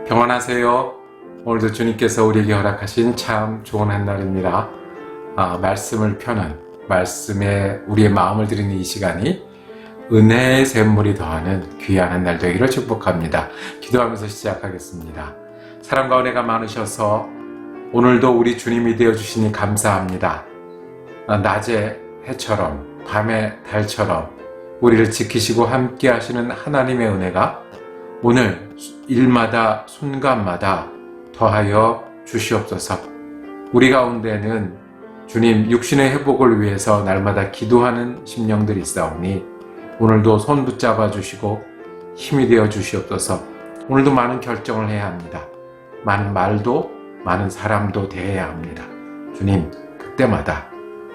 평안하세요. 오늘도 주님께서 우리에게 허락하신 참 좋은 한날입니다. 말씀을 펴는, 말씀에 우리의 마음을 드리는 이 시간이 은혜의 샘물이 더하는 귀한 한날 되기를 축복합니다. 기도하면서 시작하겠습니다. 사랑과 은혜가 많으셔서 오늘도 우리 주님이 되어주시니 감사합니다. 낮의 해처럼, 밤의 달처럼 우리를 지키시고 함께 하시는 하나님의 은혜가 오늘 일마다 순간마다 더하여 주시옵소서. 우리 가운데는 주님 육신의 회복을 위해서 날마다 기도하는 심령들이 있사오니 오늘도 손 붙잡아 주시고 힘이 되어 주시옵소서. 오늘도 많은 결정을 해야 합니다. 많은 말도 많은 사람도 대해야 합니다. 주님, 그때마다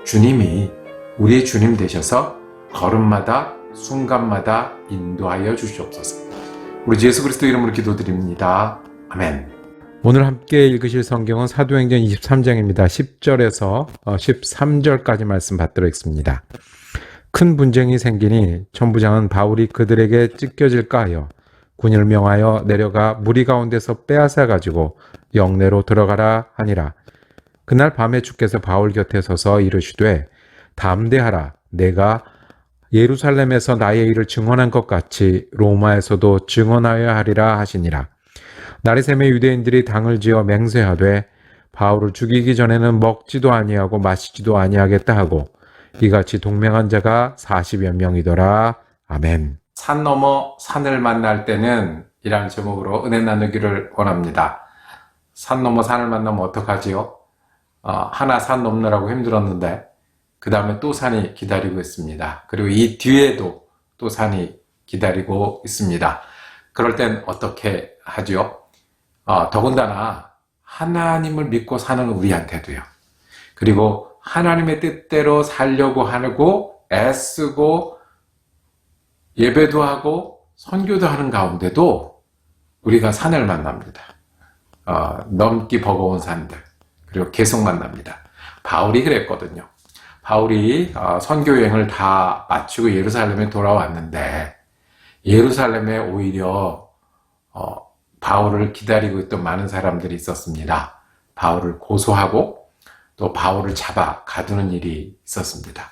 주님이 우리의 주님 되셔서 걸음마다 순간마다 인도하여 주시옵소서. 우리 예수 그리스도 이름으로 기도드립니다. 아멘. 오늘 함께 읽으실 성경은 사도행전 23장입니다. 10절에서 13절까지 말씀 받도록 하겠습니다. 큰 분쟁이 생기니 천부장은 바울이 그들에게 찢겨질까 하여 군인을 명하여 내려가 무리 가운데서 빼앗아 가지고 영내로 들어가라 하니라. 그날 밤에 주께서 바울 곁에 서서 이르시되 담대하라. 내가 예루살렘에서 나의 일을 증언한 것 같이 로마에서도 증언하여야 하리라 하시니라. 날이 새매 유대인들이 당을 지어 맹세하되 바울을 죽이기 전에는 먹지도 아니하고 마시지도 아니하겠다 하고 이같이 동맹한 자가 40여 명이더라. 아멘. 산 넘어 산을 만날 때는 이라는 제목으로 은혜 나누기를 원합니다. 산 넘어 산을 만나면 어떡하지요? 하나 산 넘느라고 힘들었는데 그 다음에 또 산이 기다리고 있습니다. 그리고 이 뒤에도 또 산이 기다리고 있습니다. 그럴 땐 어떻게 하죠? 더군다나 하나님을 믿고 사는 우리한테도요. 그리고 하나님의 뜻대로 살려고 하고 애쓰고 예배도 하고 선교도 하는 가운데도 우리가 산을 만납니다. 넘기 버거운 산들, 그리고 계속 만납니다. 바울이 그랬거든요. 바울이 선교여행을 다 마치고 예루살렘에 돌아왔는데 예루살렘에 오히려 바울을 기다리고 있던 많은 사람들이 있었습니다. 바울을 고소하고 또 바울을 잡아 가두는 일이 있었습니다.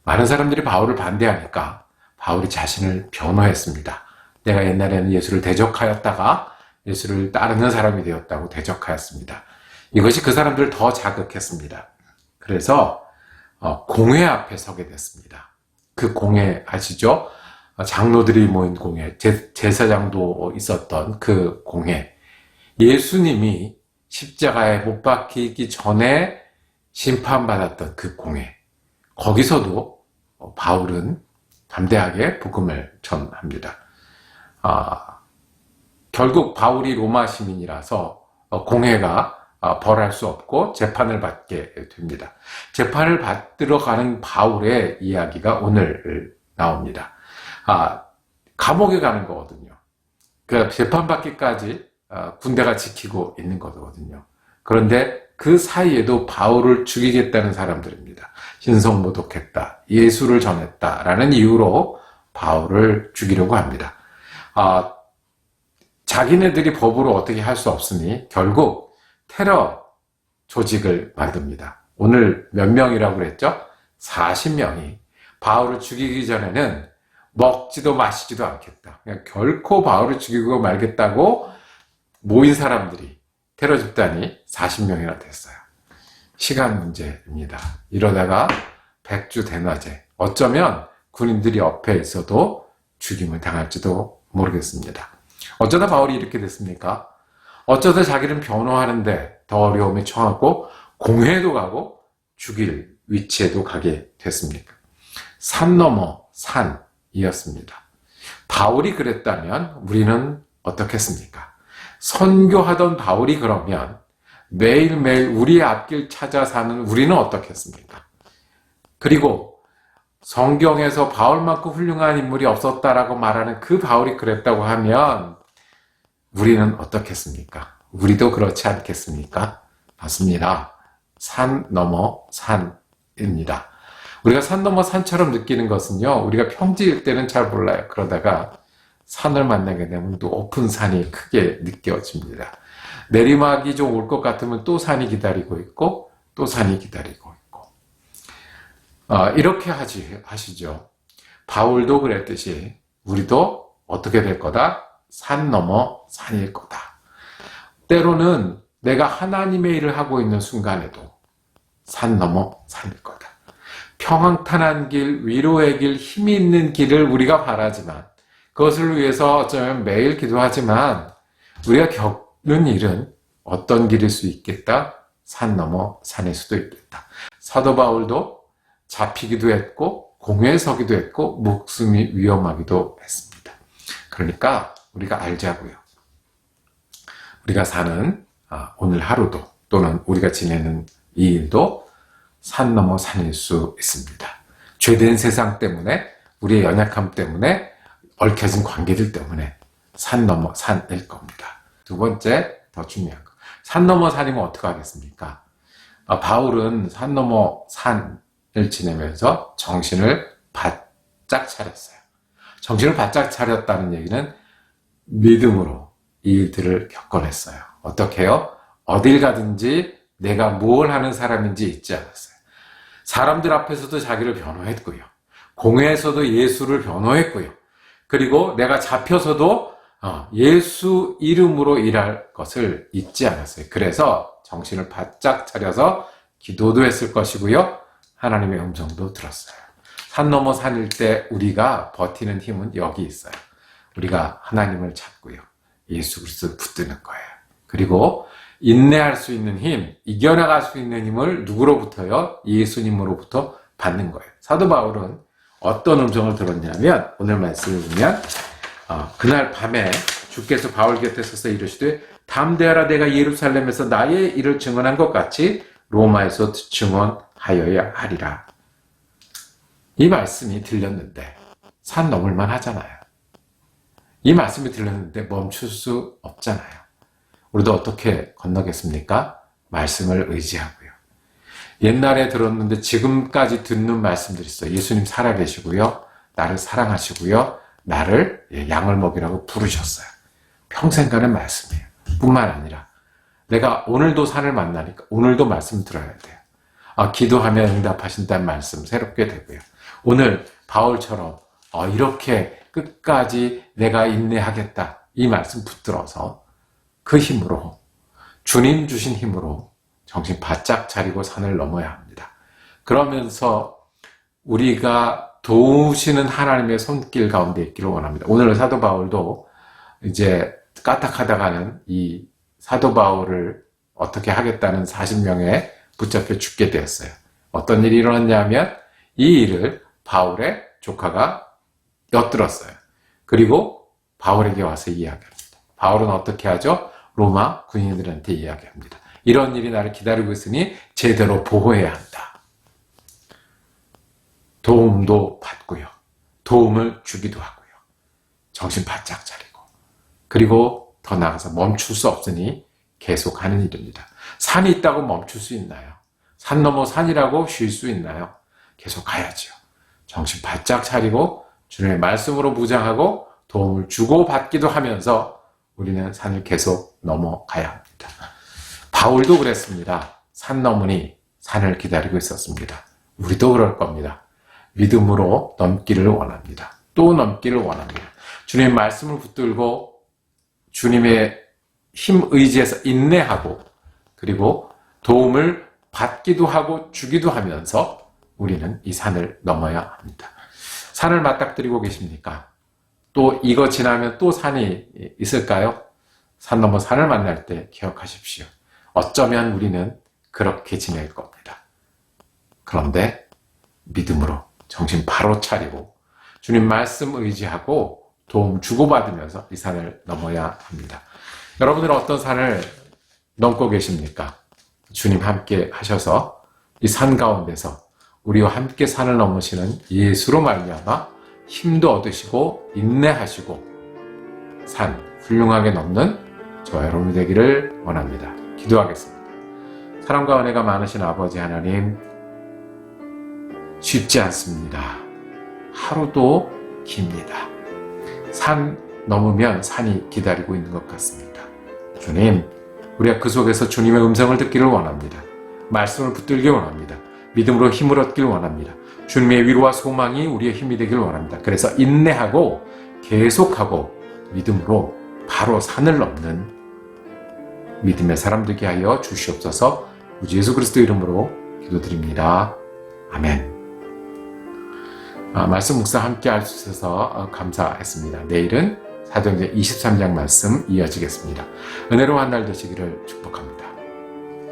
많은 사람들이 바울을 반대하니까 바울이 자신을 변호했습니다. 내가 옛날에는 예수를 대적하였다가 예수를 따르는 사람이 되었다고 대적하였습니다. 이것이 그 사람들을 더 자극했습니다. 그래서 공회 앞에 서게 됐습니다. 그 공회 아시죠? 장로들이 모인 공회, 제사장도 있었던 그 공회. 예수님이 십자가에 못 박히기 전에 심판받았던 그 공회. 거기서도 바울은 담대하게 복음을 전합니다. 결국 바울이 로마 시민이라서 공회가 벌할 수 없고 재판을 받게 됩니다. 재판을 받으러 가는 바울의 이야기가 오늘 나옵니다. 감옥에 가는 거거든요. 그 재판받기까지 군대가 지키고 있는 거거든요. 그런데 그 사이에도 바울을 죽이겠다는 사람들입니다. 신성모독했다, 예수를 전했다라는 이유로 바울을 죽이려고 합니다. 자기네들이 법으로 어떻게 할 수 없으니 결국 테러 조직을 만듭니다. 오늘 몇 명이라고 그랬죠? 40명이 바울을 죽이기 전에는 먹지도 마시지도 않겠다. 그냥 결코 바울을 죽이고 말겠다고 모인 사람들이 테러 집단이 40명이나 됐어요. 시간 문제입니다. 이러다가 백주대낮에 어쩌면 군인들이 옆에 있어도 죽임을 당할지도 모르겠습니다. 어쩌다 바울이 이렇게 됐습니까? 어쩌다 자기는 변호하는데 더 어려움에 처하고 공회도 가고 죽일 위치에도 가게 됐습니까? 산 넘어 산이었습니다. 바울이 그랬다면 우리는 어떻겠습니까? 선교하던 바울이 그러면 매일매일 우리의 앞길 찾아 사는 우리는 어떻겠습니까? 그리고 성경에서 바울만큼 훌륭한 인물이 없었다라고 말하는 그 바울이 그랬다고 하면 우리는 어떻겠습니까? 우리도 그렇지 않겠습니까? 맞습니다. 산 넘어 산입니다. 우리가 산 넘어 산처럼 느끼는 것은요, 우리가 평지일 때는 잘 몰라요. 그러다가 산을 만나게 되면 높은 산이 크게 느껴집니다. 내리막이 좀 올 것 같으면 또 산이 기다리고 있고 또 산이 기다리고 있고 이렇게 하시죠. 바울도 그랬듯이 우리도 어떻게 될 거다? 산 넘어 산일 거다. 때로는 내가 하나님의 일을 하고 있는 순간에도 산 넘어 산일 거다. 평안탄한 길, 위로의 길, 힘이 있는 길을 우리가 바라지만 그것을 위해서 어쩌면 매일 기도하지만 우리가 겪는 일은 어떤 길일 수 있겠다? 산 넘어 산일 수도 있겠다. 사도 바울도 잡히기도 했고 공회에 서기도 했고 목숨이 위험하기도 했습니다. 그러니까 우리가 알자고요. 우리가 사는 오늘 하루도 또는 우리가 지내는 이 일도 산 넘어 산일 수 있습니다. 죄된 세상 때문에 우리의 연약함 때문에 얽혀진 관계들 때문에 산 넘어 산일 겁니다. 두 번째 더 중요한 거. 산 넘어 산이면 어떻게 하겠습니까? 바울은 산 넘어 산을 지내면서 정신을 바짝 차렸어요. 정신을 바짝 차렸다는 얘기는 믿음으로 이 일들을 겪어냈어요. 어떻게 해요? 어딜 가든지 내가 뭘 하는 사람인지 잊지 않았어요. 사람들 앞에서도 자기를 변호했고요. 공회에서도 예수를 변호했고요. 그리고 내가 잡혀서도 예수 이름으로 일할 것을 잊지 않았어요. 그래서 정신을 바짝 차려서 기도도 했을 것이고요. 하나님의 음성도 들었어요. 산 넘어 산일 때 우리가 버티는 힘은 여기 있어요. 우리가 하나님을 찾고요. 예수 그리스도를 붙드는 거예요. 그리고 인내할 수 있는 힘, 이겨나갈 수 있는 힘을 누구로부터요? 예수님으로부터 받는 거예요. 사도 바울은 어떤 음성을 들었냐면 오늘 말씀을 보면 그날 밤에 주께서 바울 곁에 서서 이르시되 담대하라 내가 예루살렘에서 나의 일을 증언한 것 같이 로마에서 증언하여야 하리라. 이 말씀이 들렸는데 산 넘을만 하잖아요. 이 말씀이 들렸는데 멈출 수 없잖아요. 우리도 어떻게 건너겠습니까? 말씀을 의지하고요. 옛날에 들었는데 지금까지 듣는 말씀들이 있어요. 예수님 살아계시고요. 나를 사랑하시고요. 나를 양을 먹이라고 부르셨어요. 평생 가는 말씀이에요. 뿐만 아니라 내가 오늘도 산을 만나니까 오늘도 말씀 들어야 돼요. 기도하면 응답하신다는 말씀 새롭게 되고요. 오늘 바울처럼 이렇게 끝까지 내가 인내하겠다. 이 말씀 붙들어서 그 힘으로 주님 주신 힘으로 정신 바짝 차리고 산을 넘어야 합니다. 그러면서 우리가 도우시는 하나님의 손길 가운데 있기를 원합니다. 오늘 사도 바울도 이제 까딱하다가는 이 사도 바울을 어떻게 하겠다는 40명에 붙잡혀 죽게 되었어요. 어떤 일이 일어났냐면 이 일을 바울의 조카가 엿들었어요. 그리고 바울에게 와서 이야기합니다. 바울은 어떻게 하죠? 로마 군인들한테 이야기합니다. 이런 일이 나를 기다리고 있으니 제대로 보호해야 한다. 도움도 받고요. 도움을 주기도 하고요. 정신 바짝 차리고. 그리고 더 나아가서 멈출 수 없으니 계속하는 일입니다. 산이 있다고 멈출 수 있나요? 산 넘어 산이라고 쉴 수 있나요? 계속 가야죠. 정신 바짝 차리고 주님의 말씀으로 무장하고 도움을 주고받기도 하면서 우리는 산을 계속 넘어가야 합니다. 바울도 그랬습니다. 산 넘으니 산을 기다리고 있었습니다. 우리도 그럴 겁니다. 믿음으로 넘기를 원합니다. 또 넘기를 원합니다. 주님의 말씀을 붙들고 주님의 힘 의지에서 인내하고 그리고 도움을 받기도 하고 주기도 하면서 우리는 이 산을 넘어야 합니다. 산을 맞닥뜨리고 계십니까? 또 이거 지나면 또 산이 있을까요? 산 넘어 산을 만날 때 기억하십시오. 어쩌면 우리는 그렇게 지낼 겁니다. 그런데 믿음으로 정신 바로 차리고 주님 말씀 의지하고 도움 주고받으면서 이 산을 넘어야 합니다. 여러분들은 어떤 산을 넘고 계십니까? 주님 함께 하셔서 이 산 가운데서 우리와 함께 산을 넘으시는 예수로 말미암아 힘도 얻으시고 인내하시고 산 훌륭하게 넘는 저와 여러분이 되기를 원합니다. 기도하겠습니다. 사랑과 은혜가 많으신 아버지 하나님, 쉽지 않습니다. 하루도 깁니다. 산 넘으면 산이 기다리고 있는 것 같습니다. 주님, 우리가 그 속에서 주님의 음성을 듣기를 원합니다. 말씀을 붙들기 원합니다. 믿음으로 힘을 얻기를 원합니다. 주님의 위로와 소망이 우리의 힘이 되기를 원합니다. 그래서 인내하고 계속하고 믿음으로 바로 산을 넘는 믿음의 사람 되게 하여 주시옵소서. 우리 예수 그리스도 이름으로 기도드립니다. 아멘. 말씀 묵상 함께 할 수 있어서 감사했습니다. 내일은 사도행전 23장 말씀 이어지겠습니다. 은혜로운 한 날 되시기를 축복합니다.